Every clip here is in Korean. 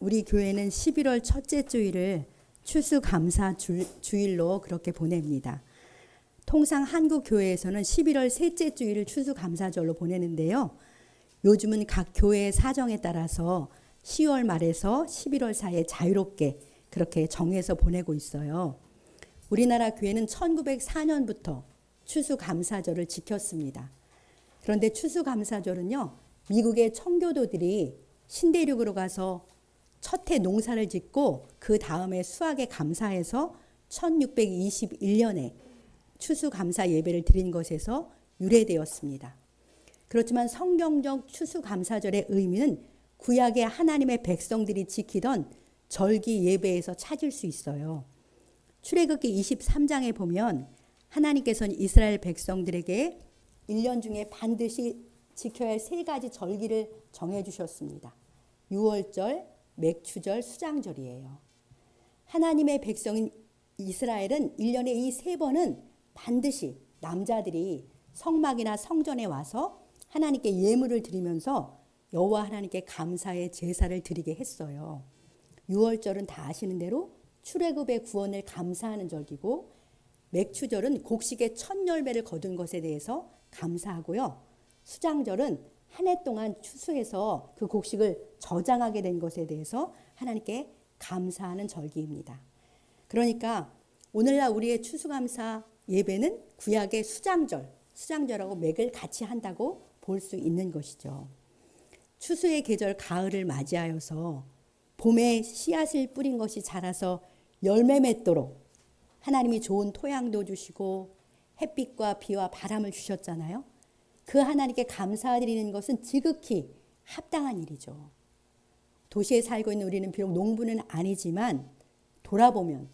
우리 교회는 11월 첫째 주일을 추수감사 주일로 그렇게 보냅니다. 통상 한국 교회에서는 11월 셋째 주일을 추수감사절로 보내는데요. 요즘은 각 교회의 사정에 따라서 10월 말에서 11월 사이에 자유롭게 그렇게 정해서 보내고 있어요. 우리나라 교회는 1904년부터 추수감사절을 지켰습니다. 그런데 추수감사절은요, 미국의 청교도들이 신대륙으로 가서 첫 해 농사를 짓고 그 다음에 수확에 감사해서 1621년에 추수감사 예배를 드린 것에서 유래되었습니다. 그렇지만 성경적 추수감사절의 의미는 구약의 하나님의 백성들이 지키던 절기 예배에서 찾을 수 있어요. 출애굽기 23장에 보면 하나님께서는 이스라엘 백성들에게 1년 중에 반드시 지켜야 할 세 가지 절기를 정해 주셨습니다. 유월절, 맥추절, 수장절이에요. 하나님의 백성인 이스라엘은 1년에 이 세 번은 반드시 남자들이 성막이나 성전에 와서 하나님께 예물을 드리면서 여호와 하나님께 감사의 제사를 드리게 했어요. 유월절은 다 아시는 대로 출애굽의 구원을 감사하는 절기고, 맥추절은 곡식의 첫 열매를 거둔 것에 대해서 감사하고요. 수장절은 한 해 동안 추수해서 그 곡식을 저장하게 된 것에 대해서 하나님께 감사하는 절기입니다. 그러니까 오늘날 우리의 추수감사 예배는 구약의 수장절하고 맥을 같이 한다고 볼 수 있는 것이죠. 추수의 계절 가을을 맞이하여서 봄에 씨앗을 뿌린 것이 자라서 열매 맺도록 하나님이 좋은 토양도 주시고 햇빛과 비와 바람을 주셨잖아요. 그 하나님께 감사드리는 것은 지극히 합당한 일이죠. 도시에 살고 있는 우리는 비록 농부는 아니지만 돌아보면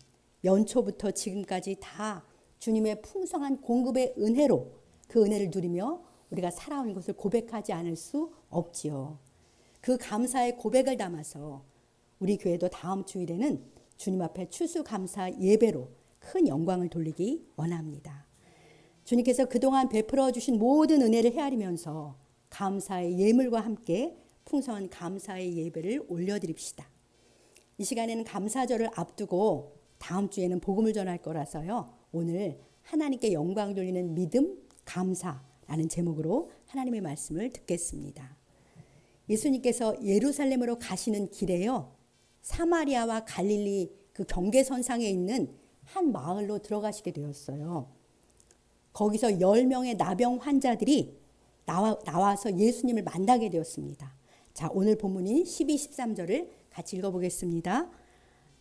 연초부터 지금까지 다 주님의 풍성한 공급의 은혜로 그 은혜를 누리며 우리가 살아온 것을 고백하지 않을 수 없지요. 그 감사의 고백을 담아서 우리 교회도 다음 주일에는 주님 앞에 추수감사 예배로 큰 영광을 돌리기 원합니다. 주님께서 그동안 베풀어 주신 모든 은혜를 헤아리면서 감사의 예물과 함께 풍성한 감사의 예배를 올려드립시다. 이 시간에는 감사절을 앞두고 다음 주에는 복음을 전할 거라서요. 오늘 하나님께 영광 돌리는 믿음, 감사라는 제목으로 하나님의 말씀을 듣겠습니다. 예수님께서 예루살렘으로 가시는 길에요, 사마리아와 갈릴리 그 경계선상에 있는 한 마을로 들어가시게 되었어요. 거기서 10명의 나병 환자들이 나와서 예수님을 만나게 되었습니다. 자, 오늘 본문인 12, 13절을 같이 읽어보겠습니다.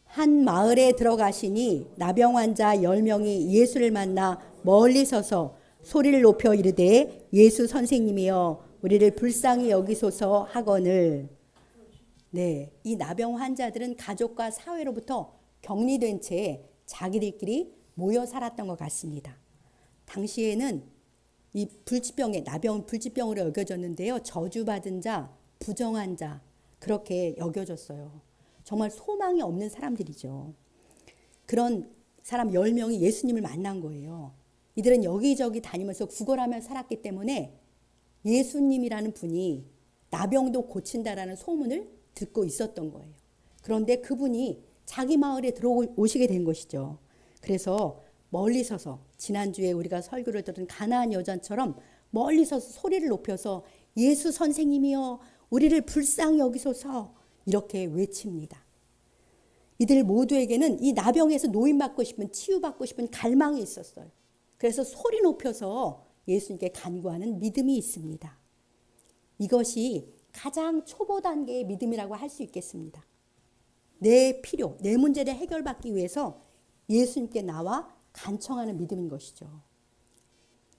한 마을에 들어가시니 나병 환자 10명이 예수를 만나 멀리 서서 소리를 높여 이르되 예수 선생님이여 우리를 불쌍히 여기소서 하거늘. 네, 이 나병 환자들은 가족과 사회로부터 격리된 채 자기들끼리 모여 살았던 것 같습니다. 당시에는 이 불치병에 나병은 불치병으로 여겨졌는데요. 저주받은 자, 부정한 자 그렇게 여겨졌어요. 정말 소망이 없는 사람들이죠. 그런 사람 10명이 예수님을 만난 거예요. 이들은 여기저기 다니면서 구걸하며 살았기 때문에 예수님이라는 분이 나병도 고친다라는 소문을 듣고 있었던 거예요. 그런데 그분이 자기 마을에 들어오시게 된 것이죠. 그래서 멀리 서서 지난주에 우리가 설교를 들은 가나안 여자처럼 멀리 서서 소리를 높여서 예수 선생님이여 우리를 불쌍히 여기소서 이렇게 외칩니다. 이들 모두에게는 이 나병에서 노임받고 싶은, 치유받고 싶은 갈망이 있었어요. 그래서 소리 높여서 예수님께 간구하는 믿음이 있습니다. 이것이 가장 초보 단계의 믿음이라고 할 수 있겠습니다. 내 필요, 내 문제를 해결받기 위해서 예수님께 나와 간청하는 믿음인 것이죠.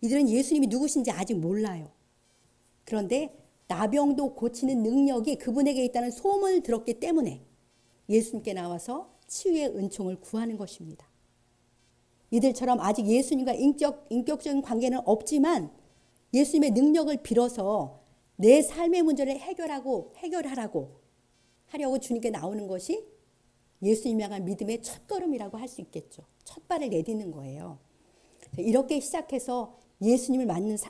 이들은 예수님이 누구신지 아직 몰라요. 그런데 나병도 고치는 능력이 그분에게 있다는 소문을 들었기 때문에 예수님께 나와서 치유의 은총을 구하는 것입니다. 이들처럼 아직 예수님과 인격적인 관계는 없지만 예수님의 능력을 빌어서 내 삶의 문제를 해결하라고 하려고 주님께 나오는 것이 예수님을 향한 믿음의 첫걸음이라고 할 수 있겠죠. 첫 발을 내딛는 거예요. 이렇게 시작해서 예수님을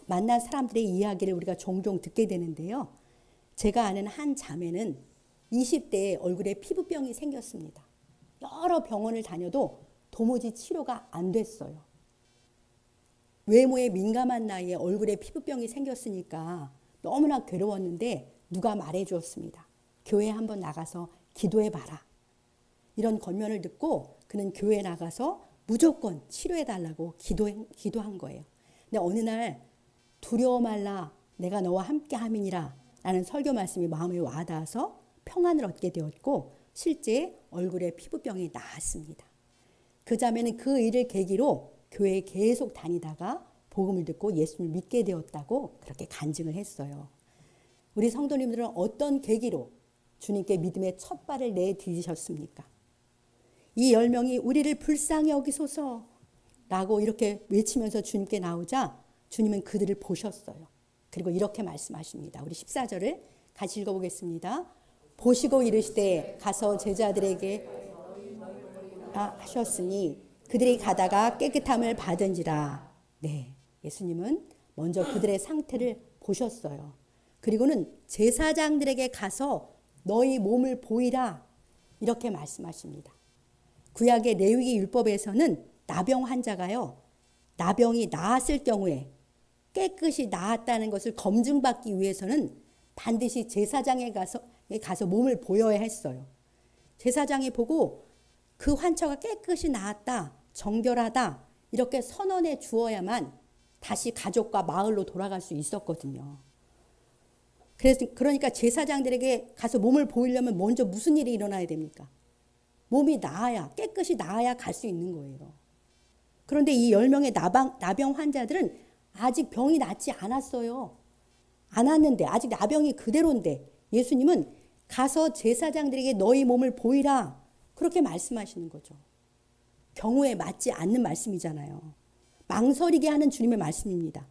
만난 사람들의 이야기를 우리가 종종 듣게 되는데요. 제가 아는 한 자매는 20대에 얼굴에 피부병이 생겼습니다. 여러 병원을 다녀도 도무지 치료가 안 됐어요. 외모에 민감한 나이에 얼굴에 피부병이 생겼으니까 너무나 괴로웠는데 누가 말해 주었습니다. 교회에 한번 나가서 기도해 봐라. 이런 권면을 듣고 그는 교회에 나가서 무조건 치료해 달라고 기도한 거예요. 근데 어느 날 두려워 말라 내가 너와 함께 함이니라 라는 설교 말씀이 마음에 와닿아서 평안을 얻게 되었고 실제 얼굴에 피부병이 나았습니다. 그 자매는 그 일을 계기로 교회에 계속 다니다가 복음을 듣고 예수님을 믿게 되었다고 그렇게 간증을 했어요. 우리 성도님들은 어떤 계기로 주님께 믿음의 첫 발을 내디디셨습니까? 이 10명이 우리를 불쌍히 여기소서 라고 이렇게 외치면서 주님께 나오자 주님은 그들을 보셨어요. 그리고 이렇게 말씀하십니다. 우리 14절을 같이 읽어보겠습니다. 보시고 이르시되 가서 제자들에게 하셨으니 그들이 가다가 깨끗함을 받은지라. 네, 예수님은 먼저 그들의 상태를 보셨어요. 그리고는 제사장들에게 가서 너희 몸을 보이라 이렇게 말씀하십니다. 구약의 레위기 율법에서는 나병 환자가요, 나병이 나았을 경우에 깨끗이 나았다는 것을 검증받기 위해서는 반드시 제사장에 가서 몸을 보여야 했어요. 제사장이 보고 그 환처가 깨끗이 나았다, 정결하다 이렇게 선언해 주어야만 다시 가족과 마을로 돌아갈 수 있었거든요. 그러니까 제사장들에게 가서 몸을 보이려면 먼저 무슨 일이 일어나야 됩니까? 몸이 나아야, 깨끗이 나아야 갈 수 있는 거예요. 그런데 이 10명의 나병 환자들은 아직 병이 낫지 않았어요. 안 왔는데 아직 나병이 그대로인데 예수님은 가서 제사장들에게 너희 몸을 보이라 그렇게 말씀하시는 거죠. 경우에 맞지 않는 말씀이잖아요. 망설이게 하는 주님의 말씀입니다.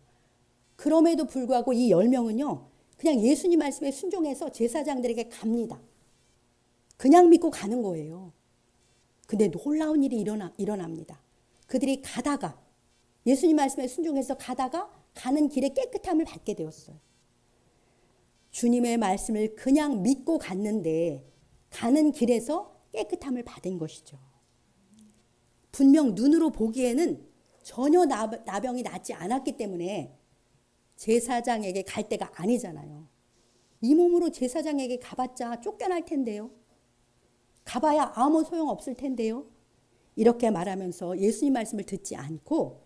그럼에도 불구하고 이 10명은요. 그냥 예수님 말씀에 순종해서 제사장들에게 갑니다. 그냥 믿고 가는 거예요. 근데 놀라운 일이 일어납니다. 그들이 가다가 예수님 말씀에 순종해서 가다가 가는 길에 깨끗함을 받게 되었어요. 주님의 말씀을 그냥 믿고 갔는데 가는 길에서 깨끗함을 받은 것이죠. 분명 눈으로 보기에는 전혀 나병이 낫지 않았기 때문에 제사장에게 갈 때가 아니잖아요. 이 몸으로 제사장에게 가봤자 쫓겨날 텐데요. 가봐야 아무 소용없을 텐데요. 이렇게 말하면서 예수님 말씀을 듣지 않고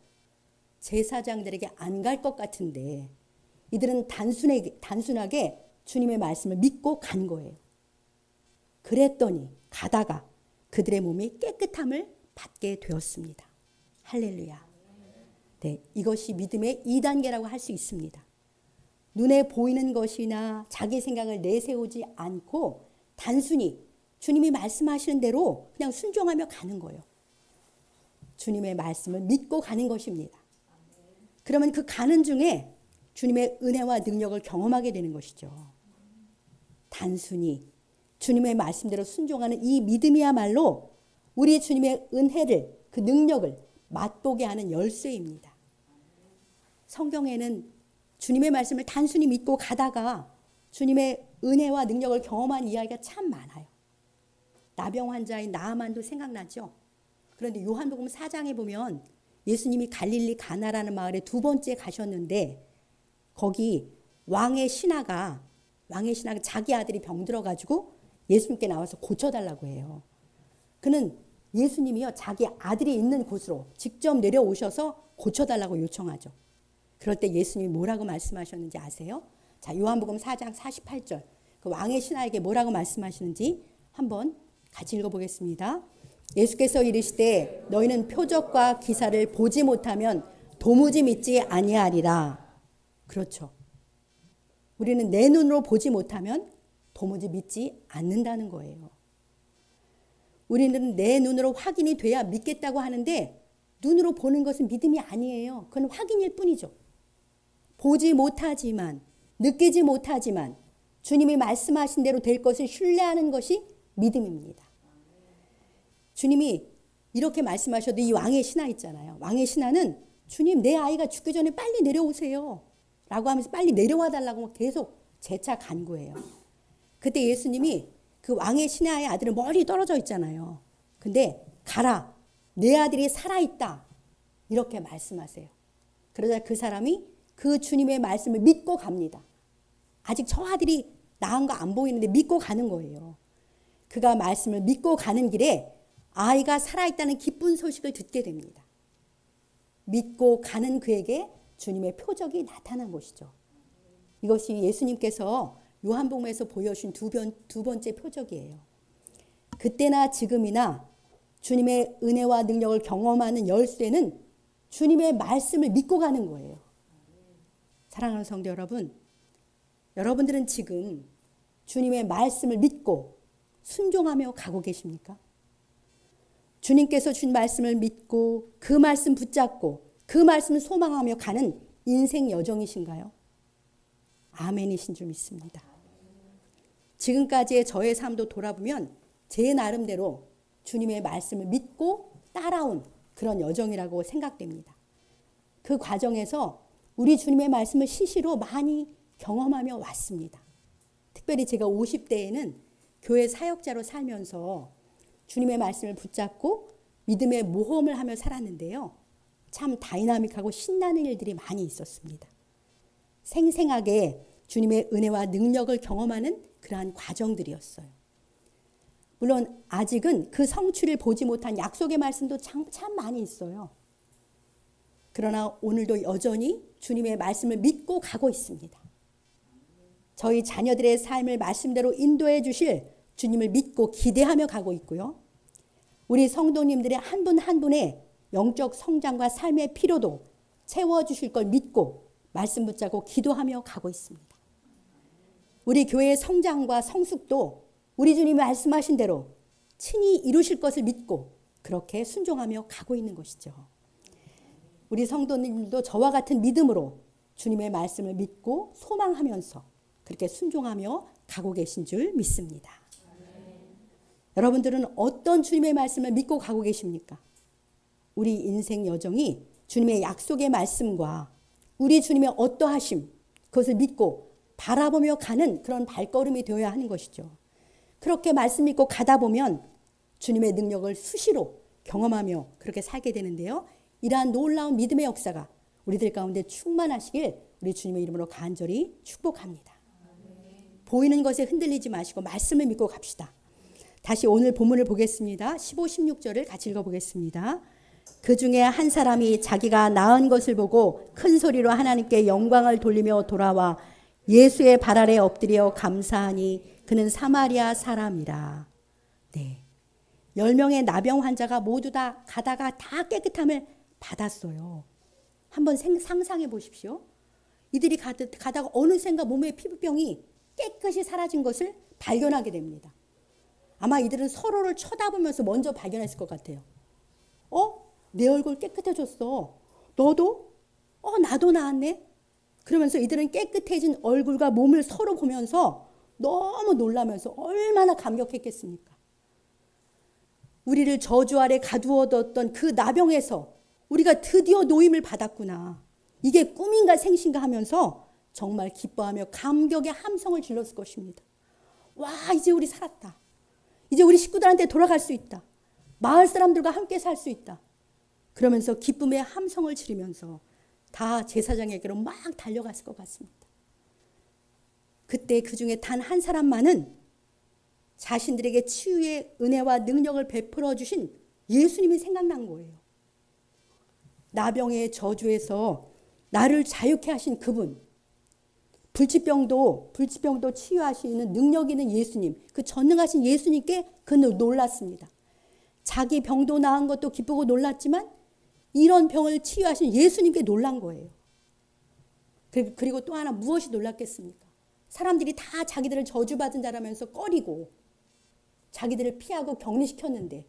제사장들에게 안 갈 것 같은데 이들은 단순하게 주님의 말씀을 믿고 간 거예요. 그랬더니 가다가 그들의 몸이 깨끗함을 받게 되었습니다. 할렐루야. 네, 이것이 믿음의 2단계라고 할 수 있습니다. 눈에 보이는 것이나 자기 생각을 내세우지 않고 단순히 주님이 말씀하시는 대로 그냥 순종하며 가는 거예요. 주님의 말씀을 믿고 가는 것입니다. 그러면 그 가는 중에 주님의 은혜와 능력을 경험하게 되는 것이죠. 단순히 주님의 말씀대로 순종하는 이 믿음이야말로 우리 주님의 은혜를, 그 능력을 맛보게 하는 열쇠입니다. 성경에는 주님의 말씀을 단순히 믿고 가다가 주님의 은혜와 능력을 경험한 이야기가 참 많아요. 나병 환자인 나아만도 생각나죠? 그런데 요한복음 4장에 보면 예수님이 갈릴리 가나라는 마을에 두 번째 가셨는데 거기 왕의 신하가 자기 아들이 병들어가지고 예수님께 나와서 고쳐달라고 해요. 그는 예수님이요 자기 아들이 있는 곳으로 직접 내려오셔서 고쳐달라고 요청하죠. 그럴 때 예수님이 뭐라고 말씀하셨는지 아세요? 자, 요한복음 4장 48절 그 왕의 신하에게 뭐라고 말씀하시는지 한번 같이 읽어보겠습니다. 예수께서 이르시되 너희는 표적과 기사를 보지 못하면 도무지 믿지 아니하리라. 그렇죠. 우리는 내 눈으로 보지 못하면 도무지 믿지 않는다는 거예요. 우리는 내 눈으로 확인이 돼야 믿겠다고 하는데 눈으로 보는 것은 믿음이 아니에요. 그건 확인일 뿐이죠. 보지 못하지만 느끼지 못하지만 주님이 말씀하신 대로 될 것을 신뢰하는 것이 믿음입니다. 주님이 이렇게 말씀하셔도 이 왕의 신하 있잖아요. 왕의 신하는 주님 내 아이가 죽기 전에 빨리 내려오세요 라고 하면서 빨리 내려와 달라고 계속 재차 간구해요. 그때 예수님이 그 왕의 신하의 아들은 멀리 떨어져 있잖아요. 근데 가라, 내 아들이 살아있다, 이렇게 말씀하세요. 그러자 그 사람이 그 주님의 말씀을 믿고 갑니다. 아직 저 아들이 나은 거 안 보이는데 믿고 가는 거예요. 그가 말씀을 믿고 가는 길에 아이가 살아있다는 기쁜 소식을 듣게 됩니다. 믿고 가는 그에게 주님의 표적이 나타난 것이죠. 이것이 예수님께서 요한복음에서 보여주신 두 번째 표적이에요. 그때나 지금이나 주님의 은혜와 능력을 경험하는 열쇠는 주님의 말씀을 믿고 가는 거예요. 사랑하는 성도 여러분, 여러분들은 지금 주님의 말씀을 믿고 순종하며 가고 계십니까? 주님께서 주신 말씀을 믿고 그 말씀 붙잡고 그 말씀을 소망하며 가는 인생 여정이신가요? 아멘이신 줄 믿습니다. 지금까지의 저의 삶도 돌아보면 제 나름대로 주님의 말씀을 믿고 따라온 그런 여정이라고 생각됩니다. 그 과정에서 우리 주님의 말씀을 시시로 많이 경험하며 왔습니다. 특별히 제가 50대에는 교회 사역자로 살면서 주님의 말씀을 붙잡고 믿음의 모험을 하며 살았는데요. 참 다이나믹하고 신나는 일들이 많이 있었습니다. 생생하게 주님의 은혜와 능력을 경험하는 그러한 과정들이었어요. 물론 아직은 그 성취를 보지 못한 약속의 말씀도 참 많이 있어요. 그러나 오늘도 여전히 주님의 말씀을 믿고 가고 있습니다. 저희 자녀들의 삶을 말씀대로 인도해 주실 주님을 믿고 기대하며 가고 있고요. 우리 성도님들의 한 분 한 분의 영적 성장과 삶의 필요도 채워주실 걸 믿고 말씀 붙잡고 기도하며 가고 있습니다. 우리 교회의 성장과 성숙도 우리 주님이 말씀하신 대로 친히 이루실 것을 믿고 그렇게 순종하며 가고 있는 것이죠. 우리 성도님들도 저와 같은 믿음으로 주님의 말씀을 믿고 소망하면서 그렇게 순종하며 가고 계신 줄 믿습니다. 여러분들은 어떤 주님의 말씀을 믿고 가고 계십니까? 우리 인생 여정이 주님의 약속의 말씀과 우리 주님의 어떠하심, 그것을 믿고 바라보며 가는 그런 발걸음이 되어야 하는 것이죠. 그렇게 말씀 믿고 가다 보면 주님의 능력을 수시로 경험하며 그렇게 살게 되는데요. 이러한 놀라운 믿음의 역사가 우리들 가운데 충만하시길 우리 주님의 이름으로 간절히 축복합니다. 보이는 것에 흔들리지 마시고 말씀을 믿고 갑시다. 다시 오늘 본문을 보겠습니다. 15, 16절을 같이 읽어보겠습니다. 그 중에 한 사람이 자기가 낳은 것을 보고 큰 소리로 하나님께 영광을 돌리며 돌아와 예수의 발 아래 엎드려 감사하니 그는 사마리아 사람이라. 네, 10명의 나병 환자가 모두 다 가다가 다 깨끗함을 받았어요. 한번 상상해 보십시오. 이들이 가다가 어느샌가 몸의 피부병이 깨끗이 사라진 것을 발견하게 됩니다. 아마 이들은 서로를 쳐다보면서 먼저 발견했을 것 같아요. 내 얼굴 깨끗해졌어. 너도? 나도 나았네. 그러면서 이들은 깨끗해진 얼굴과 몸을 서로 보면서 너무 놀라면서 얼마나 감격했겠습니까? 우리를 저주 아래 가두어뒀던 그 나병에서 우리가 드디어 노임을 받았구나. 이게 꿈인가 생신가 하면서 정말 기뻐하며 감격의 함성을 질렀을 것입니다. 와, 이제 우리 살았다. 이제 우리 식구들한테 돌아갈 수 있다. 마을 사람들과 함께 살 수 있다. 그러면서 기쁨의 함성을 지르면서 다 제사장에게로 막 달려갔을 것 같습니다. 그때 그 중에 단 한 사람만은 자신들에게 치유의 은혜와 능력을 베풀어 주신 예수님이 생각난 거예요. 나병의 저주에서 나를 자유케 하신 그분, 불치병도 치유하시는 능력 있는 예수님, 그 전능하신 예수님께 그는 놀랐습니다. 자기 병도 나은 것도 기쁘고 놀랐지만 이런 병을 치유하신 예수님께 놀란 거예요. 그리고 또 하나 무엇이 놀랐겠습니까? 사람들이 다 자기들을 저주받은 자라면서 꺼리고 자기들을 피하고 격리시켰는데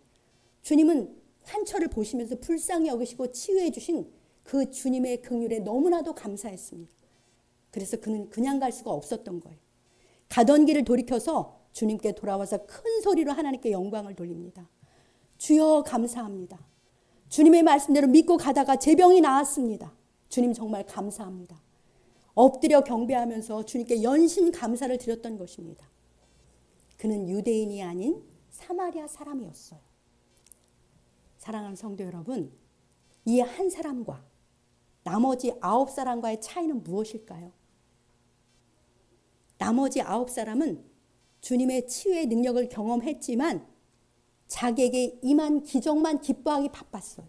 주님은 환처를 보시면서 불쌍히 여기시고 치유해 주신 그 주님의 긍휼에 너무나도 감사했습니다. 그래서 그는 그냥 갈 수가 없었던 거예요. 가던 길을 돌이켜서 주님께 돌아와서 큰 소리로 하나님께 영광을 돌립니다. 주여 감사합니다. 주님의 말씀대로 믿고 가다가 제 병이 나았습니다. 주님 정말 감사합니다. 엎드려 경배하면서 주님께 연신 감사를 드렸던 것입니다. 그는 유대인이 아닌 사마리아 사람이었어요. 사랑하는 성도 여러분, 이 한 사람과 나머지 9사람과의 차이는 무엇일까요? 나머지 9사람은 주님의 치유의 능력을 경험했지만 자기에게 임한 기적만 기뻐하기 바빴어요.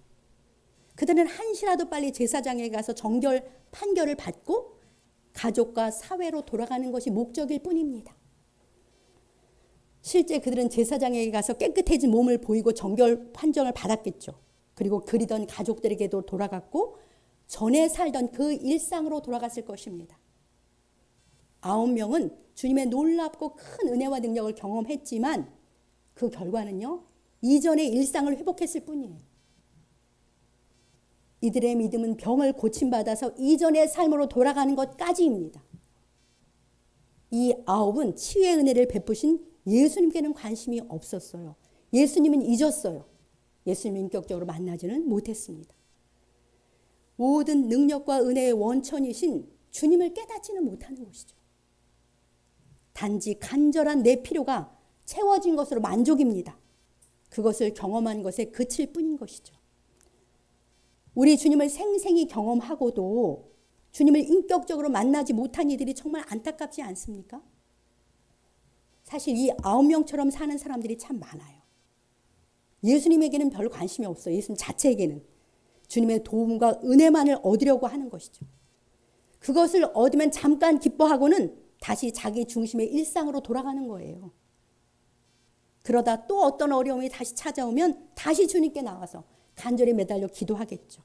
그들은 한시라도 빨리 제사장에게 가서 정결 판결을 받고 가족과 사회로 돌아가는 것이 목적일 뿐입니다. 실제 그들은 제사장에게 가서 깨끗해진 몸을 보이고 정결 판정을 받았겠죠. 그리고 그리던 가족들에게도 돌아갔고 전에 살던 그 일상으로 돌아갔을 것입니다. 9명은 주님의 놀랍고 큰 은혜와 능력을 경험했지만 그 결과는요, 이전의 일상을 회복했을 뿐이에요. 이들의 믿음은 병을 고침받아서 이전의 삶으로 돌아가는 것까지입니다. 이 9은 치유의 은혜를 베푸신 예수님께는 관심이 없었어요. 예수님은 잊었어요. 예수님 인격적으로 만나지는 못했습니다. 모든 능력과 은혜의 원천이신 주님을 깨닫지는 못하는 것이죠. 단지 간절한 내 필요가 채워진 것으로 만족입니다. 그것을 경험한 것에 그칠 뿐인 것이죠. 우리 주님을 생생히 경험하고도 주님을 인격적으로 만나지 못한 이들이 정말 안타깝지 않습니까? 사실 이 9명처럼 사는 사람들이 참 많아요. 예수님에게는 별 관심이 없어요. 예수님 자체에게는. 주님의 도움과 은혜만을 얻으려고 하는 것이죠. 그것을 얻으면 잠깐 기뻐하고는 다시 자기 중심의 일상으로 돌아가는 거예요. 그러다 또 어떤 어려움이 다시 찾아오면 다시 주님께 나와서 간절히 매달려 기도하겠죠.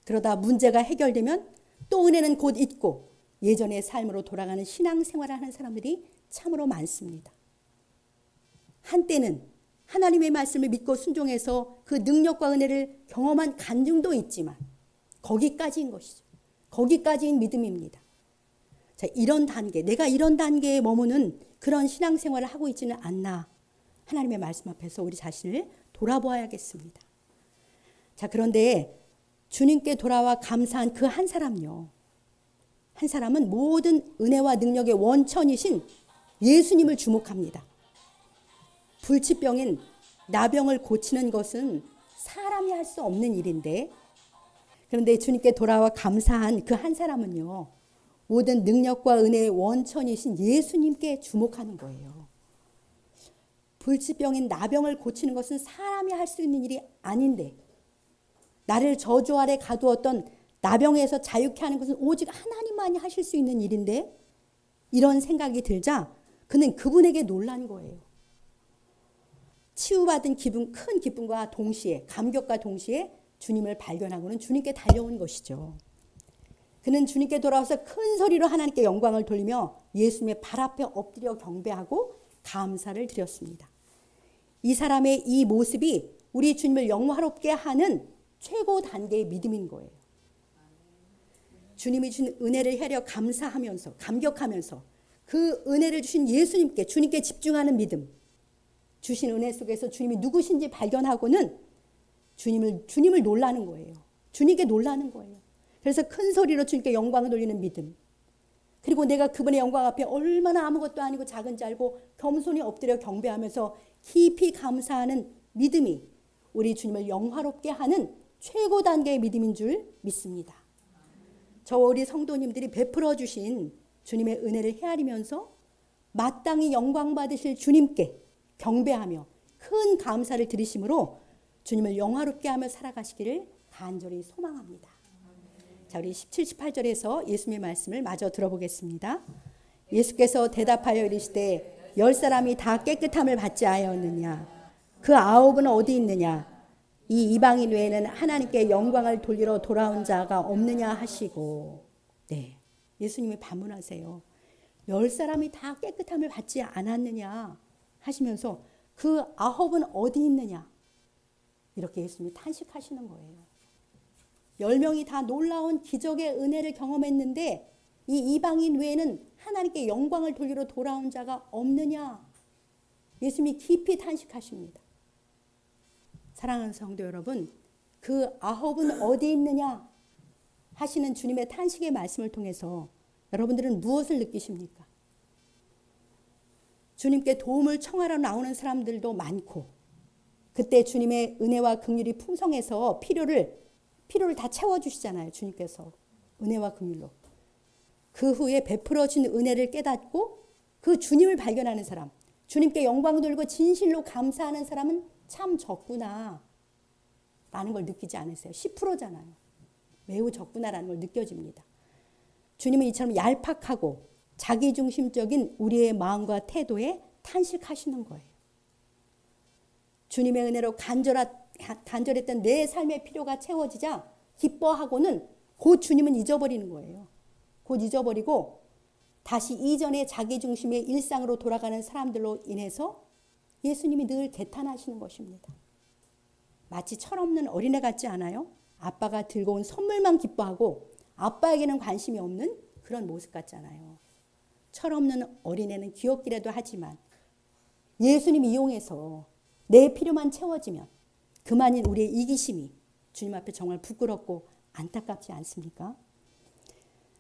그러다 문제가 해결되면 또 은혜는 곧 잊고 예전의 삶으로 돌아가는 신앙생활을 하는 사람들이 참으로 많습니다. 한때는 하나님의 말씀을 믿고 순종해서 그 능력과 은혜를 경험한 간증도 있지만 거기까지인 것이죠. 거기까지인 믿음입니다. 자, 이런 단계, 내가 이런 단계에 머무는 그런 신앙생활을 하고 있지는 않나. 하나님의 말씀 앞에서 우리 자신을 돌아보아야겠습니다. 자, 그런데 주님께 돌아와 감사한 그 한 사람요. 한 사람은 모든 은혜와 능력의 원천이신 예수님을 주목합니다. 불치병인 나병을 고치는 것은 사람이 할 수 없는 일인데, 그런데 주님께 돌아와 감사한 그 한 사람은요, 모든 능력과 은혜의 원천이신 예수님께 주목하는 거예요. 불치병인 나병을 고치는 것은 사람이 할 수 있는 일이 아닌데, 나를 저주 아래 가두었던 나병에서 자유케 하는 것은 오직 하나님만이 하실 수 있는 일인데, 이런 생각이 들자 그는 그분에게 놀란 거예요. 치유받은 기분, 큰 기쁨과 동시에, 감격과 동시에 주님을 발견하고는 주님께 달려온 것이죠. 그는 주님께 돌아와서 큰 소리로 하나님께 영광을 돌리며 예수님의 발 앞에 엎드려 경배하고 감사를 드렸습니다. 이 사람의 이 모습이 우리 주님을 영화롭게 하는 최고 단계의 믿음인 거예요. 주님이 주신 은혜를 헤아려 감사하면서, 감격하면서 그 은혜를 주신 예수님께, 주님께 집중하는 믿음, 주신 은혜 속에서 주님이 누구신지 발견하고는 주님을 놀라는 거예요. 주님께 놀라는 거예요. 그래서 큰 소리로 주님께 영광을 돌리는 믿음. 그리고 내가 그분의 영광 앞에 얼마나 아무것도 아니고 작은지 알고 겸손히 엎드려 경배하면서 깊이 감사하는 믿음이 우리 주님을 영화롭게 하는 최고 단계의 믿음인 줄 믿습니다. 저와 우리 성도님들이 베풀어 주신 주님의 은혜를 헤아리면서 마땅히 영광 받으실 주님께 경배하며 큰 감사를 드리심으로 주님을 영화롭게 하며 살아가시기를 간절히 소망합니다. 자, 우리 17, 18절에서 예수님의 말씀을 마저 들어보겠습니다. 예수께서 대답하여 이르시되 10사람이 다 깨끗함을 받지 아니하였느냐? 그 9은 어디 있느냐? 이 이방인 외에는 하나님께 영광을 돌리러 돌아온 자가 없느냐 하시고, 네, 예수님이 반문하세요. 10사람이 다 깨끗함을 받지 않았느냐 하시면서 그 9은 어디 있느냐? 이렇게 예수님이 탄식하시는 거예요. 10명이 다 놀라운 기적의 은혜를 경험했는데 이 이방인 외에는 하나님께 영광을 돌리러 돌아온 자가 없느냐? 예수님이 깊이 탄식하십니다. 사랑하는 성도 여러분, 그 9은 어디 있느냐 하시는 주님의 탄식의 말씀을 통해서 여러분들은 무엇을 느끼십니까? 주님께 도움을 청하러 나오는 사람들도 많고, 그때 주님의 은혜와 긍휼이 풍성해서 필요를 다 채워주시잖아요. 주님께서 은혜와 긍휼로. 그 후에 베풀어진 은혜를 깨닫고 그 주님을 발견하는 사람, 주님께 영광 돌리고 진실로 감사하는 사람은 참 적구나 라는 걸 느끼지 않으세요? 10%잖아요. 매우 적구나라는 걸 느껴집니다. 주님은 이처럼 얄팍하고 자기중심적인 우리의 마음과 태도에 탄식하시는 거예요. 주님의 은혜로 간절했던 내 삶의 필요가 채워지자 기뻐하고는 곧 주님은 잊어버리는 거예요. 곧 잊어버리고 다시 이전의 자기중심의 일상으로 돌아가는 사람들로 인해서 예수님이 늘 개탄하시는 것입니다. 마치 철없는 어린애 같지 않아요? 아빠가 들고 온 선물만 기뻐하고 아빠에게는 관심이 없는 그런 모습 같잖아요. 철없는 어린애는 귀엽기라도 하지만 예수님 이용해서 내 필요만 채워지면 그만인 우리의 이기심이 주님 앞에 정말 부끄럽고 안타깝지 않습니까?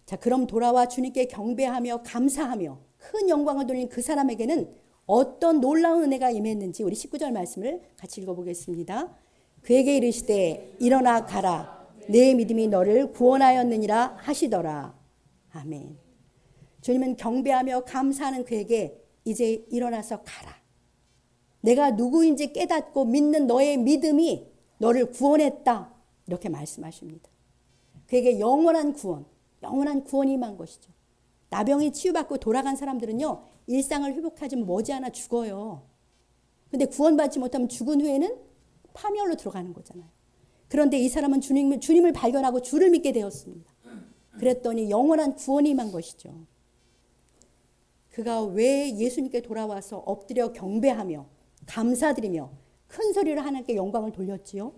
자, 그럼 돌아와 주님께 경배하며 감사하며 큰 영광을 돌린 그 사람에게는 어떤 놀라운 은혜가 임했는지 우리 19절 말씀을 같이 읽어보겠습니다. 그에게 이르시되 일어나 가라 내 믿음이 너를 구원하였느니라 하시더라. 아멘. 주님은 경배하며 감사하는 그에게 이제 일어나서 가라. 내가 누구인지 깨닫고 믿는 너의 믿음이 너를 구원했다. 이렇게 말씀하십니다. 그에게 영원한 구원이 임한 것이죠. 나병이 치유받고 돌아간 사람들은요, 일상을 회복하지만 머지않아 죽어요. 근데 구원받지 못하면 죽은 후에는 파멸로 들어가는 거잖아요. 그런데 이 사람은 주님을 발견하고 주를 믿게 되었습니다. 그랬더니 영원한 구원이 임한 것이죠. 그가 왜 예수님께 돌아와서 엎드려 경배하며 감사드리며 큰 소리로 하나님께 영광을 돌렸지요?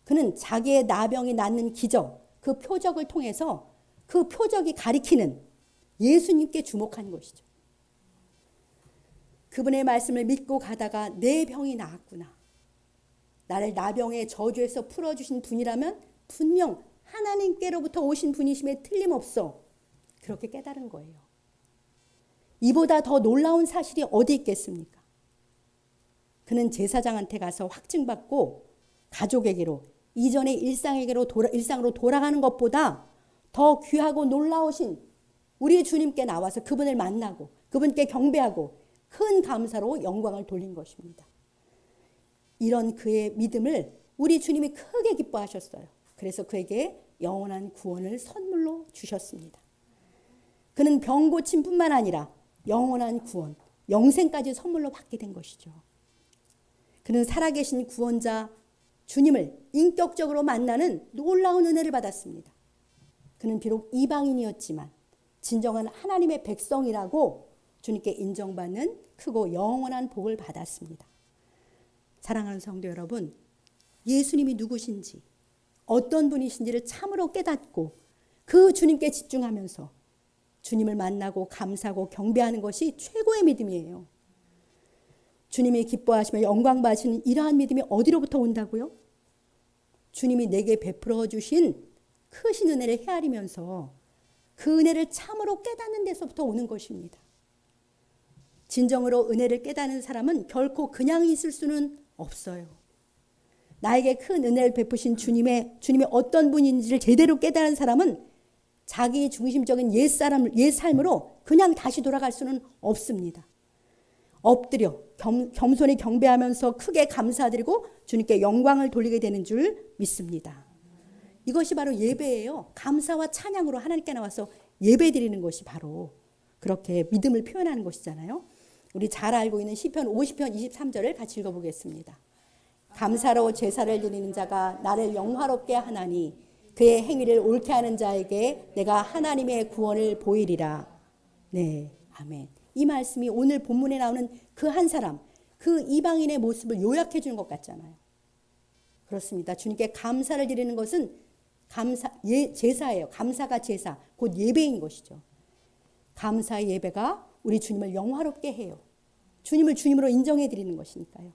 그는 자기의 나병이 낫는 기적, 그 표적을 통해서 그 표적이 가리키는 예수님께 주목한 것이죠. 그분의 말씀을 믿고 가다가 내 병이 나았구나. 나를 나병의 저주에서 풀어주신 분이라면 분명 하나님께로부터 오신 분이심에 틀림없어. 그렇게 깨달은 거예요. 이보다 더 놀라운 사실이 어디 있겠습니까? 그는 제사장한테 가서 확증받고 가족에게로 이전의 일상으로 돌아가는 것보다 더 귀하고 놀라우신 우리 주님께 나와서 그분을 만나고 그분께 경배하고 큰 감사로 영광을 돌린 것입니다. 이런 그의 믿음을 우리 주님이 크게 기뻐하셨어요. 그래서 그에게 영원한 구원을 선물로 주셨습니다. 그는 병 고침뿐만 아니라 영원한 구원, 영생까지 선물로 받게 된 것이죠. 그는 살아계신 구원자 주님을 인격적으로 만나는 놀라운 은혜를 받았습니다. 그는 비록 이방인이었지만 진정한 하나님의 백성이라고 주님께 인정받는 크고 영원한 복을 받았습니다. 사랑하는 성도 여러분, 예수님이 누구신지 어떤 분이신지를 참으로 깨닫고 그 주님께 집중하면서 주님을 만나고 감사하고 경배하는 것이 최고의 믿음이에요. 주님이 기뻐하시며 영광 받으시는 이러한 믿음이 어디로부터 온다고요? 주님이 내게 베풀어 주신 크신 은혜를 헤아리면서 그 은혜를 참으로 깨닫는 데서부터 오는 것입니다. 진정으로 은혜를 깨닫는 사람은 결코 그냥 있을 수는 없어요. 나에게 큰 은혜를 베푸신 주님이 어떤 분인지를 제대로 깨달은 사람은 자기 중심적인 옛 삶으로 그냥 다시 돌아갈 수는 없습니다. 엎드려 겸손히 경배하면서 크게 감사드리고 주님께 영광을 돌리게 되는 줄 믿습니다. 이것이 바로 예배예요. 감사와 찬양으로 하나님께 나와서 예배드리는 것이 바로 그렇게 믿음을 표현하는 것이잖아요. 우리 잘 알고 있는 시편 50편 23절을 같이 읽어보겠습니다. 감사로 제사를 드리는 자가 나를 영화롭게 하나니 그의 행위를 옳게 하는 자에게 내가 하나님의 구원을 보이리라. 네, 아멘. 이 말씀이 오늘 본문에 나오는 그 한 사람, 그 이방인의 모습을 요약해 주는 것 같잖아요. 그렇습니다. 주님께 감사를 드리는 것은 제사예요. 감사가 제사, 곧 예배인 것이죠. 감사의 예배가 우리 주님을 영화롭게 해요. 주님을 주님으로 인정해 드리는 것이니까요.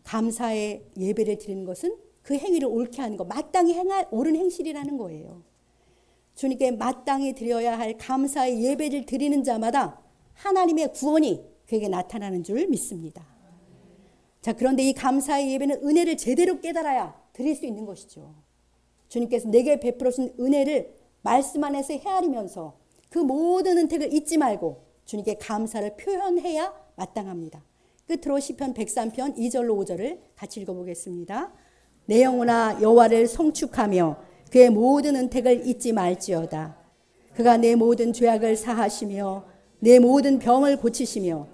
감사의 예배를 드리는 것은 그 행위를 옳게 하는 것, 마땅히 행할 옳은 행실이라는 거예요. 주님께 마땅히 드려야 할 감사의 예배를 드리는 자마다 하나님의 구원이 그에게 나타나는 줄 믿습니다. 자, 그런데 이 감사의 예배는 은혜를 제대로 깨달아야 드릴 수 있는 것이죠. 주님께서 내게 베풀어 주신 은혜를 말씀 안에서 헤아리면서 그 모든 은택을 잊지 말고 주님께 감사를 표현해야 마땅합니다. 끝으로 시편 103편 2절로 5절을 같이 읽어보겠습니다. 내 영혼아 여호와를 송축하며 그의 모든 은택을 잊지 말지어다. 그가 내 모든 죄악을 사하시며 내 모든 병을 고치시며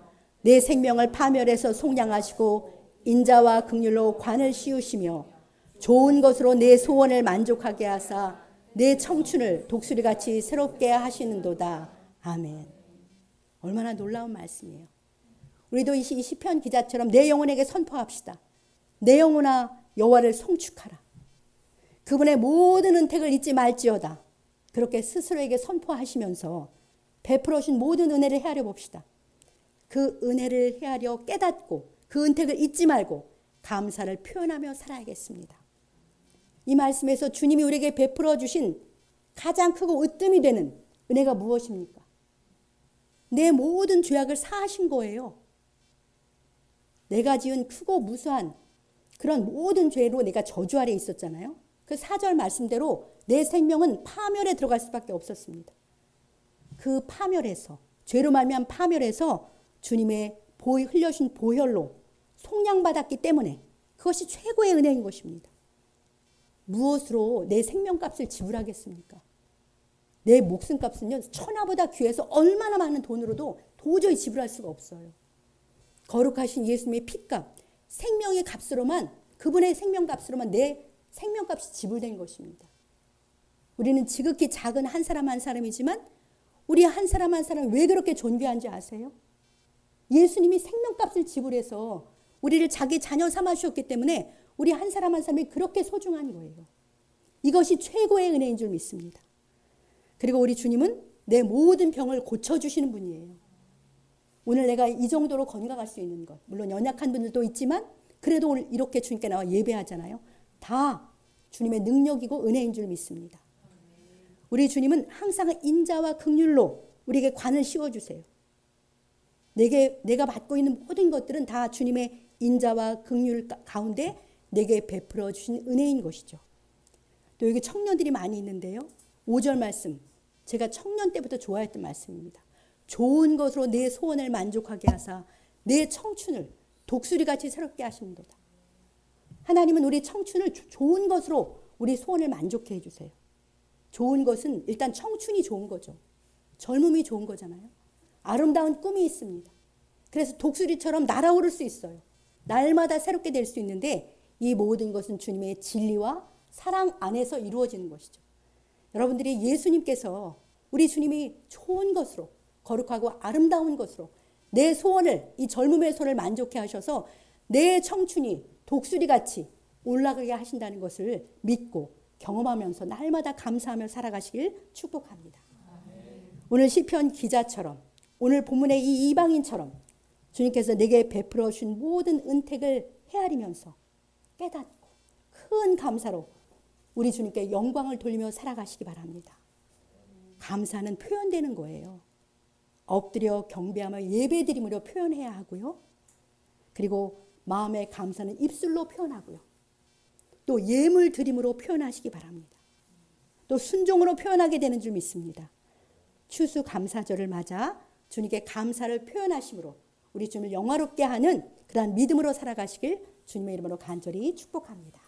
내 생명을 파멸해서 속량하시고 인자와 긍휼로 관을 씌우시며 좋은 것으로 내 소원을 만족하게 하사 내 청춘을 독수리같이 새롭게 하시는도다. 아멘. 얼마나 놀라운 말씀이에요. 우리도 이 시편 기자처럼 내 영혼에게 선포합시다. 내 영혼아 여호와를 송축하라. 그분의 모든 은택을 잊지 말지어다. 그렇게 스스로에게 선포하시면서 베풀어 주신 모든 은혜를 헤아려 봅시다. 그 은혜를 헤아려 깨닫고 그 은택을 잊지 말고 감사를 표현하며 살아야겠습니다. 이 말씀에서 주님이 우리에게 베풀어 주신 가장 크고 으뜸이 되는 은혜가 무엇입니까? 내 모든 죄악을 사하신 거예요. 내가 지은 크고 무수한 그런 모든 죄로 내가 저주 아래 있었잖아요. 그 4절 말씀대로 내 생명은 파멸에 들어갈 수밖에 없었습니다. 그 파멸에서 죄로 말미암은 파멸에서 주님의 흘려주신 보혈로 속량받았기 때문에 그것이 최고의 은혜인 것입니다. 무엇으로 내 생명값을 지불하겠습니까? 내 목숨값은요 천하보다 귀해서 얼마나 많은 돈으로도 도저히 지불할 수가 없어요. 거룩하신 예수님의 피값, 생명의 값으로만, 그분의 생명값으로만 내 생명값이 지불된 것입니다. 우리는 지극히 작은 한 사람 한 사람이지만 우리 한 사람 한 사람이 왜 그렇게 존귀한지 아세요? 예수님이 생명값을 지불해서 우리를 자기 자녀 삼아 주셨기 때문에 우리 한 사람 한 사람이 그렇게 소중한 거예요. 이것이 최고의 은혜인 줄 믿습니다. 그리고 우리 주님은 내 모든 병을 고쳐주시는 분이에요. 오늘 내가 이 정도로 건강할 수 있는 것, 물론 연약한 분들도 있지만 그래도 오늘 이렇게 주님께 나와 예배하잖아요. 다 주님의 능력이고 은혜인 줄 믿습니다. 우리 주님은 항상 인자와 긍휼로 우리에게 관을 씌워주세요. 내가 받고 있는 모든 것들은 다 주님의 인자와 긍휼 가운데 내게 베풀어 주신 은혜인 것이죠. 또 여기 청년들이 많이 있는데요. 5절 말씀, 제가 청년 때부터 좋아했던 말씀입니다. 좋은 것으로 내 소원을 만족하게 하사 내 청춘을 독수리같이 새롭게 하시는도다. 하나님은 우리 청춘을 좋은 것으로 우리 소원을 만족해 해주세요. 좋은 것은 일단 청춘이 좋은 거죠. 젊음이 좋은 거잖아요. 아름다운 꿈이 있습니다. 그래서 독수리처럼 날아오를 수 있어요. 날마다 새롭게 될 수 있는데 이 모든 것은 주님의 진리와 사랑 안에서 이루어지는 것이죠. 여러분들이 예수님께서 우리 주님이 좋은 것으로 거룩하고 아름다운 것으로 내 소원을, 이 젊음의 소원을 만족해 하셔서 내 청춘이 독수리같이 올라가게 하신다는 것을 믿고 경험하면서 날마다 감사하며 살아가시길 축복합니다. 오늘 시편 기자처럼, 오늘 본문의 이 이방인처럼 주님께서 내게 베풀어 주신 모든 은택을 헤아리면서 깨닫고 큰 감사로 우리 주님께 영광을 돌리며 살아가시기 바랍니다. 감사는 표현되는 거예요. 엎드려 경배하며 예배드림으로 표현해야 하고요. 그리고 마음의 감사는 입술로 표현하고요. 또 예물 드림으로 표현하시기 바랍니다. 또 순종으로 표현하게 되는 줄 믿습니다. 추수감사절을 맞아 주님께 감사를 표현하심으로 우리 주님을 영화롭게 하는 그러한 믿음으로 살아가시길 주님의 이름으로 간절히 축복합니다.